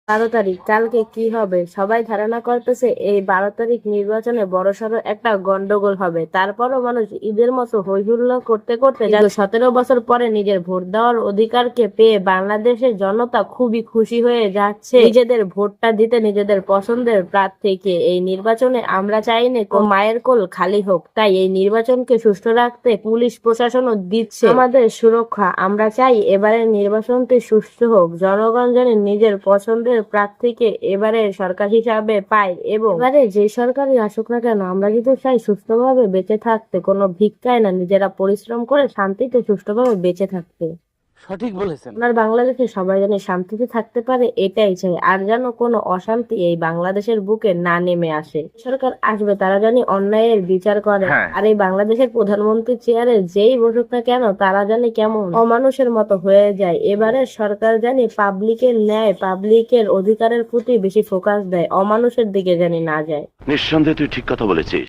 12 তারিখ কালকে কি হবে? সবাই ধারণা করতেছে এই 12 তারিখ নির্বাচনে বড়সড় একটা গন্ডগোল হবে। তারপরও মানুষ ঈদের মতো হৈ হুল্লোড় করতে করতে 17 বছর পরে নিজের ভোট দেওয়ার অধিকারকে পেয়ে বাংলাদেশের জনতা খুবই খুশি হয়ে যাচ্ছে নিজেদের ভোটটা দিতে নিজেদের পছন্দের প্রার্থীকে। এই নির্বাচনে আমরা চাই না কোন মায়ের কোল খালি হোক, তাই এই নির্বাচনকে সুষ্ঠু রাখতে পুলিশ প্রশাসনও দিচ্ছে আমাদের সুরক্ষা। আমরা চাই এবারের নির্বাচনটি সুষ্ঠু হোক, জনগণ যেন নিজের পছন্দের প্রার্থীকে এবারে সরকার হিসাবে পায়, এবং এবারে যে সরকারই আসুক না কেন আমরা কিন্তু চাই সুস্থভাবে বেঁচে থাকতে, কোনো ভিক্ষায় না, নিজেরা পরিশ্রম করে শান্তিতে সুষ্ঠুভাবে বেঁচে থাকতে। সঠিক বলেছেন। আপনার বাংলাদেশে সবাই যেন শান্তিতে থাকতে পারে এটাই চাই, আর যেন কোনো অশান্তি এই বাংলাদেশের বুকে না নেমে আসে। সরকার আসবে তারা জানি অন্যায়ের বিচার করে, আর এই বাংলাদেশের প্রধানমন্ত্রী চেয়ারে যেই বসুক না কেন তারা জানি কেমন অমানুষের মতো হয়ে যায়। এবারের সরকার জানি পাবলিকের ন্যায়, পাবলিকের অধিকারের প্রতি বেশি ফোকাস দেয়, অমানুষের দিকে জানি না যায়। নিঃসন্দেহে তুই ঠিক কথা বলেছিস।